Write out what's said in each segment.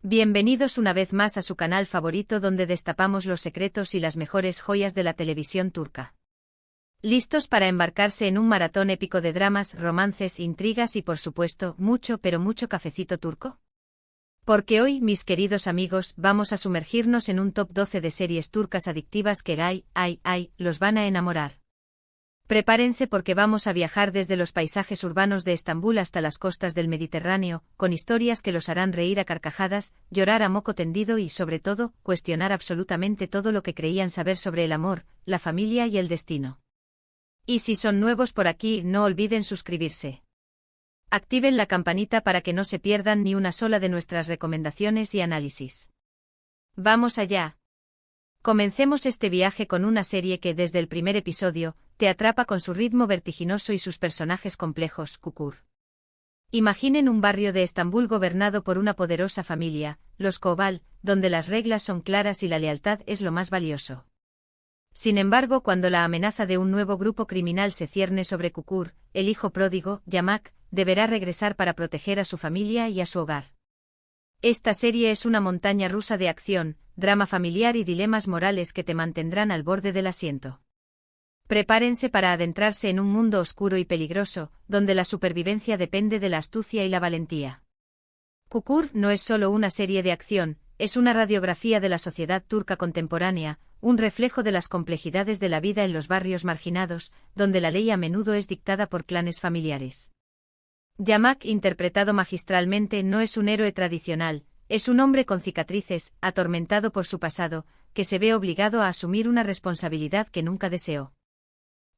Bienvenidos una vez más a su canal favorito donde destapamos los secretos y las mejores joyas de la televisión turca. ¿Listos para embarcarse en un maratón épico de dramas, romances, intrigas y por supuesto, mucho pero mucho cafecito turco? Porque hoy, mis queridos amigos, vamos a sumergirnos en un top 12 de series turcas adictivas que los van a enamorar. Prepárense porque vamos a viajar desde los paisajes urbanos de Estambul hasta las costas del Mediterráneo, con historias que los harán reír a carcajadas, llorar a moco tendido y, sobre todo, cuestionar absolutamente todo lo que creían saber sobre el amor, la familia y el destino. Y si son nuevos por aquí, no olviden suscribirse. Activen la campanita para que no se pierdan ni una sola de nuestras recomendaciones y análisis. ¡Vamos allá! Comencemos este viaje con una serie que desde el primer episodio, te atrapa con su ritmo vertiginoso y sus personajes complejos, Çukur. Imaginen un barrio de Estambul gobernado por una poderosa familia, los Koval, donde las reglas son claras y la lealtad es lo más valioso. Sin embargo, cuando la amenaza de un nuevo grupo criminal se cierne sobre Çukur, el hijo pródigo, Yamak, deberá regresar para proteger a su familia y a su hogar. Esta serie es una montaña rusa de acción, drama familiar y dilemas morales que te mantendrán al borde del asiento. Prepárense para adentrarse en un mundo oscuro y peligroso, donde la supervivencia depende de la astucia y la valentía. Çukur no es solo una serie de acción, es una radiografía de la sociedad turca contemporánea, un reflejo de las complejidades de la vida en los barrios marginados, donde la ley a menudo es dictada por clanes familiares. Yamak, interpretado magistralmente, no es un héroe tradicional, es un hombre con cicatrices, atormentado por su pasado, que se ve obligado a asumir una responsabilidad que nunca deseó.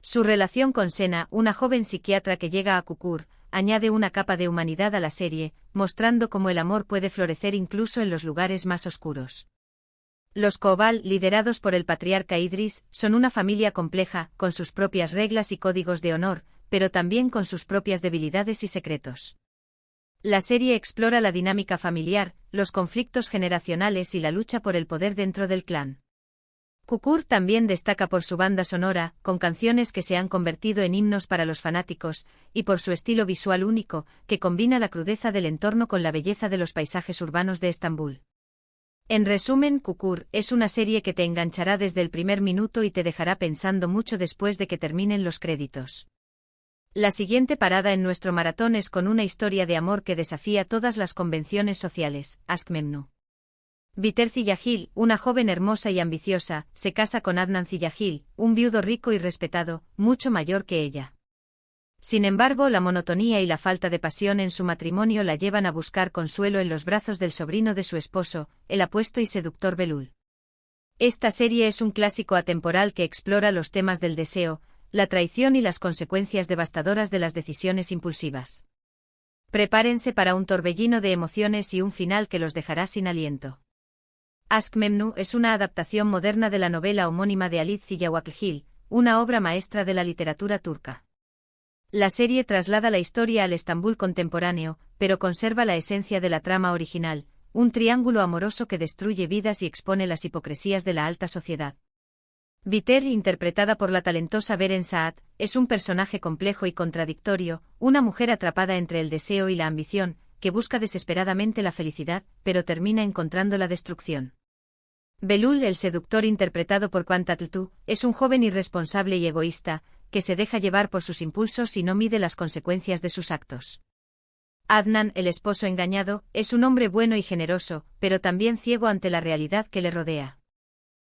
Su relación con Sena, una joven psiquiatra que llega a Çukur, añade una capa de humanidad a la serie, mostrando cómo el amor puede florecer incluso en los lugares más oscuros. Los Koval, liderados por el patriarca Idris, son una familia compleja, con sus propias reglas y códigos de honor, pero también con sus propias debilidades y secretos. La serie explora la dinámica familiar, los conflictos generacionales y la lucha por el poder dentro del clan. Çukur también destaca por su banda sonora, con canciones que se han convertido en himnos para los fanáticos, y por su estilo visual único, que combina la crudeza del entorno con la belleza de los paisajes urbanos de Estambul. En resumen, Çukur es una serie que te enganchará desde el primer minuto y te dejará pensando mucho después de que terminen los créditos. La siguiente parada en nuestro maratón es con una historia de amor que desafía todas las convenciones sociales, Aşk Memnu. Biter Ziyagil, una joven hermosa y ambiciosa, se casa con Adnan Ziyagil, un viudo rico y respetado, mucho mayor que ella. Sin embargo, la monotonía y la falta de pasión en su matrimonio la llevan a buscar consuelo en los brazos del sobrino de su esposo, el apuesto y seductor Belul. Esta serie es un clásico atemporal que explora los temas del deseo, la traición y las consecuencias devastadoras de las decisiones impulsivas. Prepárense para un torbellino de emociones y un final que los dejará sin aliento. Aşk Memnu es una adaptación moderna de la novela homónima de Halit Ziyawaklgil, una obra maestra de la literatura turca. La serie traslada la historia al Estambul contemporáneo, pero conserva la esencia de la trama original, un triángulo amoroso que destruye vidas y expone las hipocresías de la alta sociedad. Biter, interpretada por la talentosa Beren Saat, es un personaje complejo y contradictorio, una mujer atrapada entre el deseo y la ambición, que busca desesperadamente la felicidad, pero termina encontrando la destrucción. Belul, el seductor interpretado por Can Tatltu, es un joven irresponsable y egoísta, que se deja llevar por sus impulsos y no mide las consecuencias de sus actos. Adnan, el esposo engañado, es un hombre bueno y generoso, pero también ciego ante la realidad que le rodea.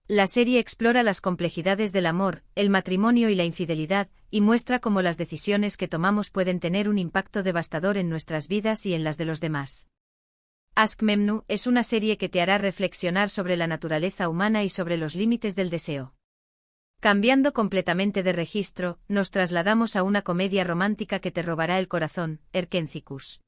La serie explora las complejidades del amor, el matrimonio y la infidelidad, y muestra cómo las decisiones que tomamos pueden tener un impacto devastador en nuestras vidas y en las de los demás. Aşk Memnu es una serie que te hará reflexionar sobre la naturaleza humana y sobre los límites del deseo. Cambiando completamente de registro, nos trasladamos a una comedia romántica que te robará el corazón, Erkencikus.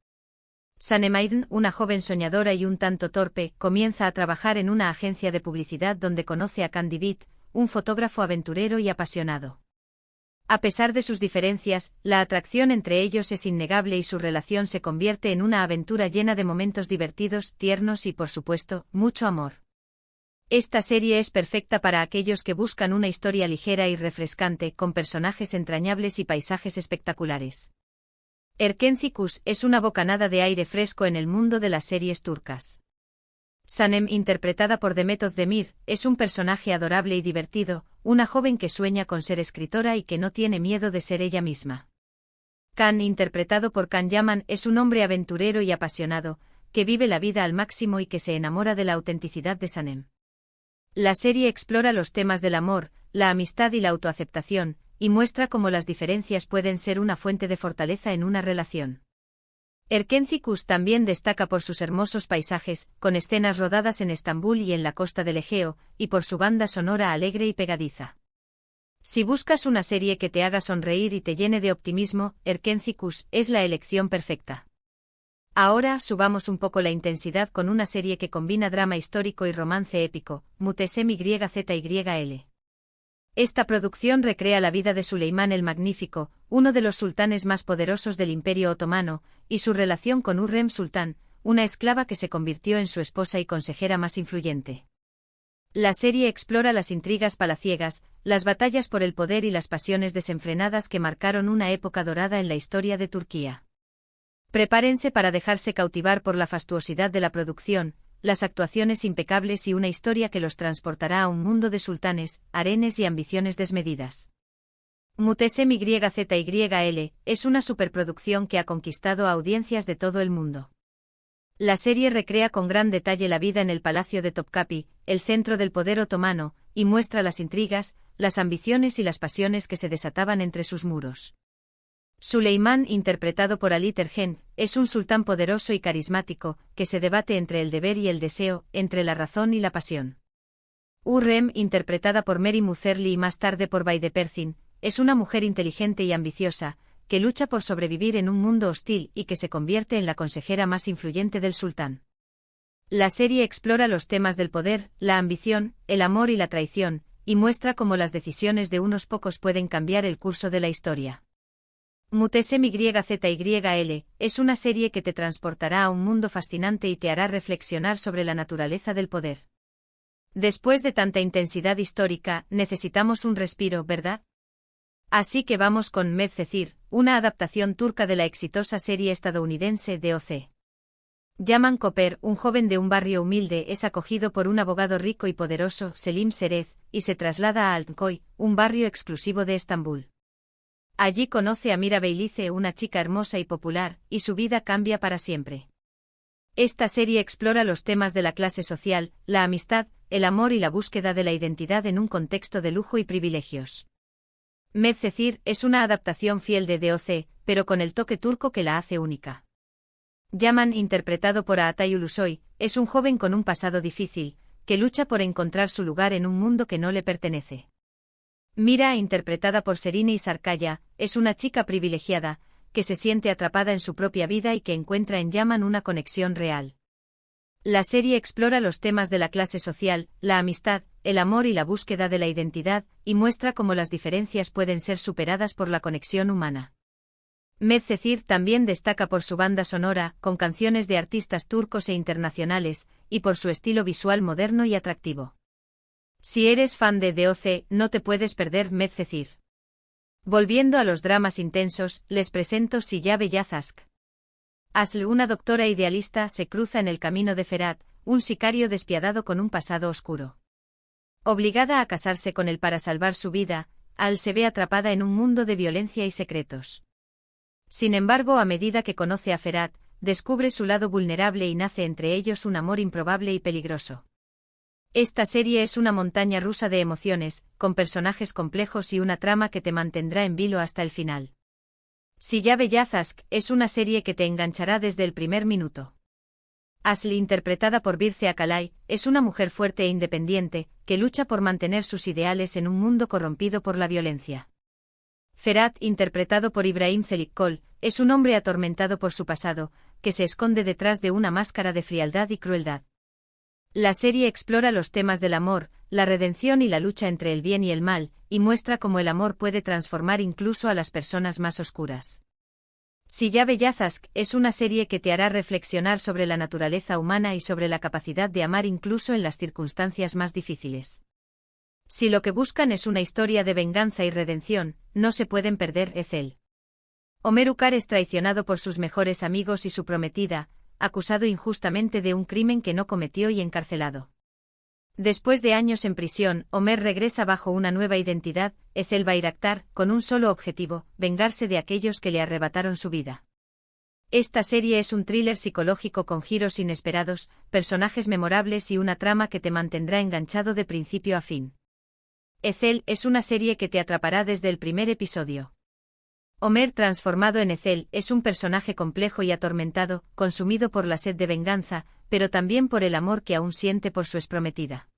Sanemaiden, una joven soñadora y un tanto torpe, comienza a trabajar en una agencia de publicidad donde conoce a Can Divit, un fotógrafo aventurero y apasionado. A pesar de sus diferencias, la atracción entre ellos es innegable y su relación se convierte en una aventura llena de momentos divertidos, tiernos y, por supuesto, mucho amor. Esta serie es perfecta para aquellos que buscan una historia ligera y refrescante, con personajes entrañables y paisajes espectaculares. Erkenci Kuş es una bocanada de aire fresco en el mundo de las series turcas. Sanem, interpretada por Demet Özdemir, es un personaje adorable y divertido, una joven que sueña con ser escritora y que no tiene miedo de ser ella misma. Can, interpretado por Can Yaman, es un hombre aventurero y apasionado, que vive la vida al máximo y que se enamora de la autenticidad de Sanem. La serie explora los temas del amor, la amistad y la autoaceptación, y muestra cómo las diferencias pueden ser una fuente de fortaleza en una relación. Erkenci también destaca por sus hermosos paisajes, con escenas rodadas en Estambul y en la costa del Egeo, y por su banda sonora alegre y pegadiza. Si buscas una serie que te haga sonreír y te llene de optimismo, Erkenci es la elección perfecta. Ahora subamos un poco la intensidad con una serie que combina drama histórico y romance épico, Muhteşem Yzyl. Esta producción recrea la vida de Suleimán el Magnífico, uno de los sultanes más poderosos del Imperio Otomano, y su relación con Hürrem Sultán, una esclava que se convirtió en su esposa y consejera más influyente. La serie explora las intrigas palaciegas, las batallas por el poder y las pasiones desenfrenadas que marcaron una época dorada en la historia de Turquía. Prepárense para dejarse cautivar por la fastuosidad de la producción, las actuaciones impecables y una historia que los transportará a un mundo de sultanes, harenes y ambiciones desmedidas. Muhteşem Yzyl es una superproducción que ha conquistado a audiencias de todo el mundo. La serie recrea con gran detalle la vida en el Palacio de Topkapi, el centro del poder otomano, y muestra las intrigas, las ambiciones y las pasiones que se desataban entre sus muros. Suleimán, interpretado por Ali Tergen, es un sultán poderoso y carismático, que se debate entre el deber y el deseo, entre la razón y la pasión. Hürrem, interpretada por Mary Muzerli y más tarde por Beydepersin, es una mujer inteligente y ambiciosa, que lucha por sobrevivir en un mundo hostil y que se convierte en la consejera más influyente del sultán. La serie explora los temas del poder, la ambición, el amor y la traición, y muestra cómo las decisiones de unos pocos pueden cambiar el curso de la historia. Muhteşem Yzyl es una serie que te transportará a un mundo fascinante y te hará reflexionar sobre la naturaleza del poder. Después de tanta intensidad histórica, necesitamos un respiro, ¿verdad? Así que vamos con Medcezir, una adaptación turca de la exitosa serie estadounidense DOC. Yaman Koper, un joven de un barrio humilde, es acogido por un abogado rico y poderoso, Selim Serez, y se traslada a Altınköy, un barrio exclusivo de Estambul. Allí conoce a Mira Beylice, una chica hermosa y popular, y su vida cambia para siempre. Esta serie explora los temas de la clase social, la amistad, el amor y la búsqueda de la identidad en un contexto de lujo y privilegios. Medcezir es una adaptación fiel de DOC, pero con el toque turco que la hace única. Yaman, interpretado por Atay Ulusoy, es un joven con un pasado difícil, que lucha por encontrar su lugar en un mundo que no le pertenece. Mira, interpretada por Serine Sarkaya, es una chica privilegiada, que se siente atrapada en su propia vida y que encuentra en Yaman una conexión real. La serie explora los temas de la clase social, la amistad, el amor y la búsqueda de la identidad, y muestra cómo las diferencias pueden ser superadas por la conexión humana. Medcezir también destaca por su banda sonora, con canciones de artistas turcos e internacionales, y por su estilo visual moderno y atractivo. Si eres fan de DOC, no te puedes perder Medcezir. Volviendo a los dramas intensos, les presento Silla Beyaz. Aslı, una doctora idealista, se cruza en el camino de Ferhat, un sicario despiadado con un pasado oscuro. Obligada a casarse con él para salvar su vida, Al se ve atrapada en un mundo de violencia y secretos. Sin embargo, a medida que conoce a Ferhat, descubre su lado vulnerable y nace entre ellos un amor improbable y peligroso. Esta serie es una montaña rusa de emociones, con personajes complejos y una trama que te mantendrá en vilo hasta el final. Silla Beyaz es una serie que te enganchará desde el primer minuto. Aslı, interpretada por Birce Akalay, es una mujer fuerte e independiente, que lucha por mantener sus ideales en un mundo corrompido por la violencia. Ferhat, interpretado por Ibrahim Çelikkol, es un hombre atormentado por su pasado, que se esconde detrás de una máscara de frialdad y crueldad. La serie explora los temas del amor, la redención y la lucha entre el bien y el mal, y muestra cómo el amor puede transformar incluso a las personas más oscuras. Silla Beyaz es una serie que te hará reflexionar sobre la naturaleza humana y sobre la capacidad de amar incluso en las circunstancias más difíciles. Si lo que buscan es una historia de venganza y redención, no se pueden perder Ezel. Ömer Ukar es traicionado por sus mejores amigos y su prometida, acusado injustamente de un crimen que no cometió y encarcelado. Después de años en prisión, Homer regresa bajo una nueva identidad, Ethel Bayraktar, con un solo objetivo: vengarse de aquellos que le arrebataron su vida. Esta serie es un thriller psicológico con giros inesperados, personajes memorables y una trama que te mantendrá enganchado de principio a fin. Ethel es una serie que te atrapará desde el primer episodio. Homer transformado en Ethel es un personaje complejo y atormentado, consumido por la sed de venganza, pero también por el amor que aún siente por su exprometida.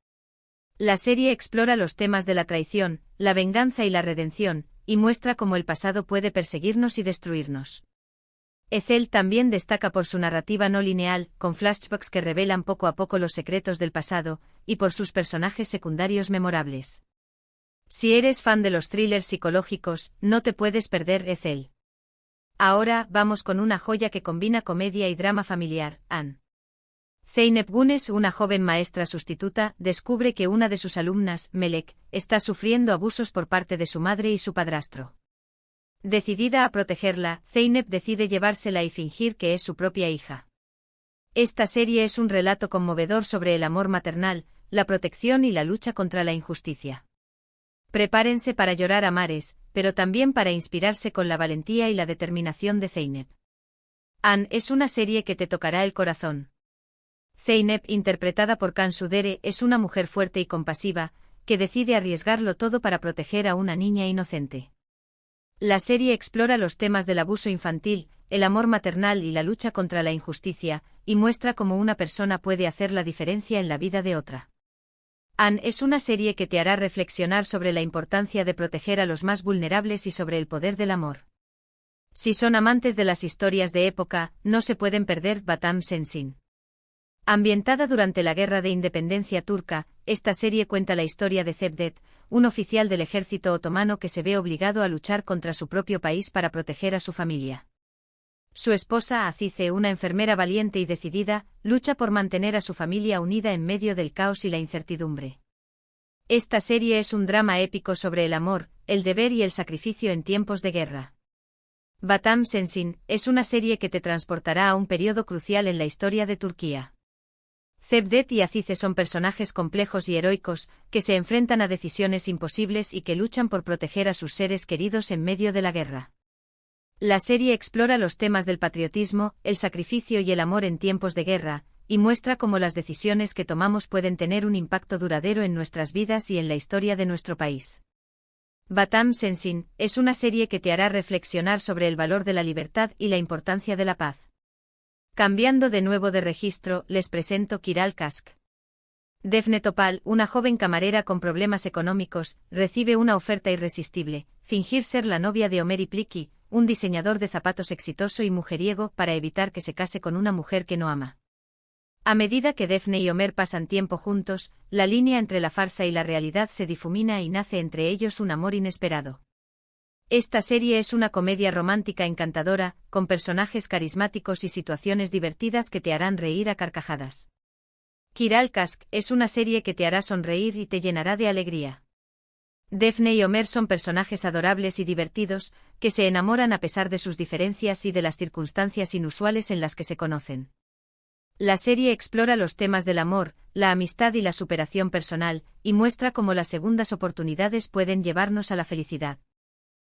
La serie explora los temas de la traición, la venganza y la redención, y muestra cómo el pasado puede perseguirnos y destruirnos. Ethel también destaca por su narrativa no lineal, con flashbacks que revelan poco a poco los secretos del pasado, y por sus personajes secundarios memorables. Si eres fan de los thrillers psicológicos, no te puedes perder Ethel. Ahora vamos con una joya que combina comedia y drama familiar, Anne. Zeynep Güneş, una joven maestra sustituta, descubre que una de sus alumnas, Melek, está sufriendo abusos por parte de su madre y su padrastro. Decidida a protegerla, Zeynep decide llevársela y fingir que es su propia hija. Esta serie es un relato conmovedor sobre el amor maternal, la protección y la lucha contra la injusticia. Prepárense para llorar a mares, pero también para inspirarse con la valentía y la determinación de Zeynep. Anne es una serie que te tocará el corazón. Zeynep, interpretada por Cansu Dere, es una mujer fuerte y compasiva, que decide arriesgarlo todo para proteger a una niña inocente. La serie explora los temas del abuso infantil, el amor maternal y la lucha contra la injusticia, y muestra cómo una persona puede hacer la diferencia en la vida de otra. Anne es una serie que te hará reflexionar sobre la importancia de proteger a los más vulnerables y sobre el poder del amor. Si son amantes de las historias de época, no se pueden perder Batam Sensin. Ambientada durante la Guerra de Independencia turca, esta serie cuenta la historia de Cevdet, un oficial del ejército otomano que se ve obligado a luchar contra su propio país para proteger a su familia. Su esposa, Azize, una enfermera valiente y decidida, lucha por mantener a su familia unida en medio del caos y la incertidumbre. Esta serie es un drama épico sobre el amor, el deber y el sacrificio en tiempos de guerra. Batam Sensin es una serie que te transportará a un periodo crucial en la historia de Turquía. Cevdet y Azize son personajes complejos y heroicos, que se enfrentan a decisiones imposibles y que luchan por proteger a sus seres queridos en medio de la guerra. La serie explora los temas del patriotismo, el sacrificio y el amor en tiempos de guerra, y muestra cómo las decisiones que tomamos pueden tener un impacto duradero en nuestras vidas y en la historia de nuestro país. Batam Sensin es una serie que te hará reflexionar sobre el valor de la libertad y la importancia de la paz. Cambiando de nuevo de registro, les presento Kiral Kask. Defne Topal, una joven camarera con problemas económicos, recibe una oferta irresistible: fingir ser la novia de Omer Ipliki, un diseñador de zapatos exitoso y mujeriego, para evitar que se case con una mujer que no ama. A medida que Defne y Omer pasan tiempo juntos, la línea entre la farsa y la realidad se difumina y nace entre ellos un amor inesperado. Esta serie es una comedia romántica encantadora, con personajes carismáticos y situaciones divertidas que te harán reír a carcajadas. Kiral Kask es una serie que te hará sonreír y te llenará de alegría. Defne y Omer son personajes adorables y divertidos, que se enamoran a pesar de sus diferencias y de las circunstancias inusuales en las que se conocen. La serie explora los temas del amor, la amistad y la superación personal, y muestra cómo las segundas oportunidades pueden llevarnos a la felicidad.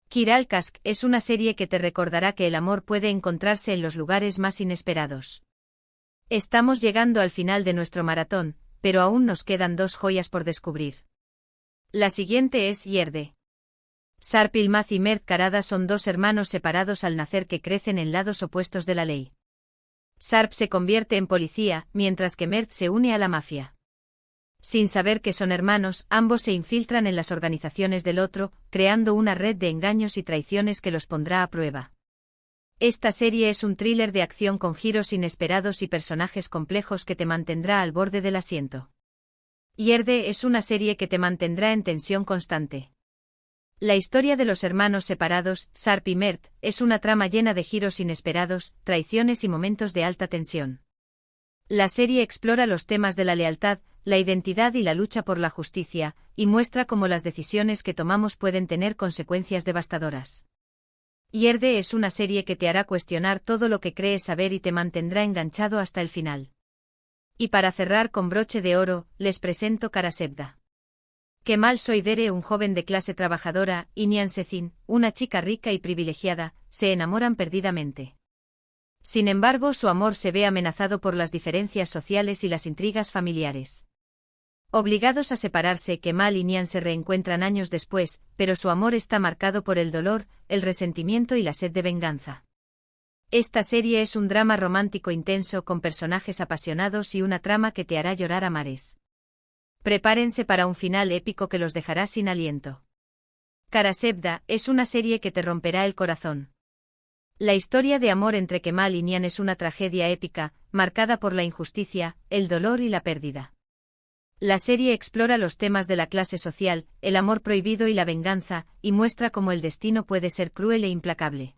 Kiral Kask es una serie que te recordará que el amor puede encontrarse en los lugares más inesperados. Estamos llegando al final de nuestro maratón, pero aún nos quedan 2 joyas por descubrir. La siguiente es Yerde. Sarp Yılmaz y Mert Karada son 2 hermanos separados al nacer que crecen en lados opuestos de la ley. Sarp se convierte en policía, mientras que Mert se une a la mafia. Sin saber que son hermanos, ambos se infiltran en las organizaciones del otro, creando una red de engaños y traiciones que los pondrá a prueba. Esta serie es un thriller de acción con giros inesperados y personajes complejos que te mantendrá al borde del asiento. Yerde es una serie que te mantendrá en tensión constante. La historia de los hermanos separados, Sarp y Mert, es una trama llena de giros inesperados, traiciones y momentos de alta tensión. La serie explora los temas de la lealtad, la identidad y la lucha por la justicia, y muestra cómo las decisiones que tomamos pueden tener consecuencias devastadoras. Yerde es una serie que te hará cuestionar todo lo que crees saber y te mantendrá enganchado hasta el final. Y para cerrar con broche de oro, les presento Karasevda. Kemal Soydere, un joven de clase trabajadora, y Nihan Sezin, una chica rica y privilegiada, se enamoran perdidamente. Sin embargo, su amor se ve amenazado por las diferencias sociales y las intrigas familiares. Obligados a separarse, Kemal y Nihan se reencuentran años después, pero su amor está marcado por el dolor, el resentimiento y la sed de venganza. Esta serie es un drama romántico intenso con personajes apasionados y una trama que te hará llorar a mares. Prepárense para un final épico que los dejará sin aliento. Karasevda es una serie que te romperá el corazón. La historia de amor entre Kemal y Nihan es una tragedia épica, marcada por la injusticia, el dolor y la pérdida. La serie explora los temas de la clase social, el amor prohibido y la venganza, y muestra cómo el destino puede ser cruel e implacable.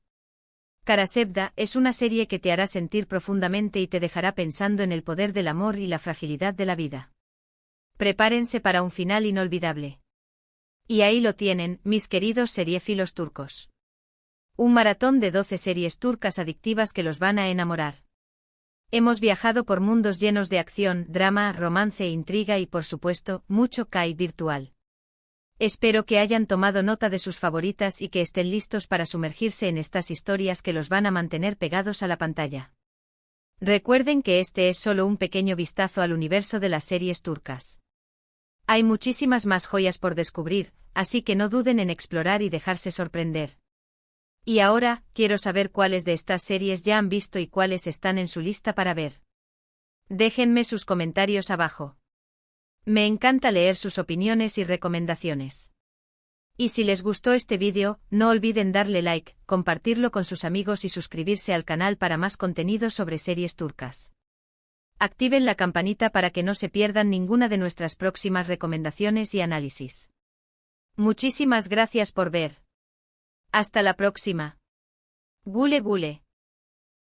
Karasevda es una serie que te hará sentir profundamente y te dejará pensando en el poder del amor y la fragilidad de la vida. Prepárense para un final inolvidable. Y ahí lo tienen, mis queridos seriéfilos turcos. Un maratón de 12 series turcas adictivas que los van a enamorar. Hemos viajado por mundos llenos de acción, drama, romance, intriga y por supuesto, mucho Kai virtual. Espero que hayan tomado nota de sus favoritas y que estén listos para sumergirse en estas historias que los van a mantener pegados a la pantalla. Recuerden que este es solo un pequeño vistazo al universo de las series turcas. Hay muchísimas más joyas por descubrir, así que no duden en explorar y dejarse sorprender. Y ahora, quiero saber cuáles de estas series ya han visto y cuáles están en su lista para ver. Déjenme sus comentarios abajo. Me encanta leer sus opiniones y recomendaciones. Y si les gustó este vídeo, no olviden darle like, compartirlo con sus amigos y suscribirse al canal para más contenido sobre series turcas. Activen la campanita para que no se pierdan ninguna de nuestras próximas recomendaciones y análisis. Muchísimas gracias por ver. Hasta la próxima. Gule gule.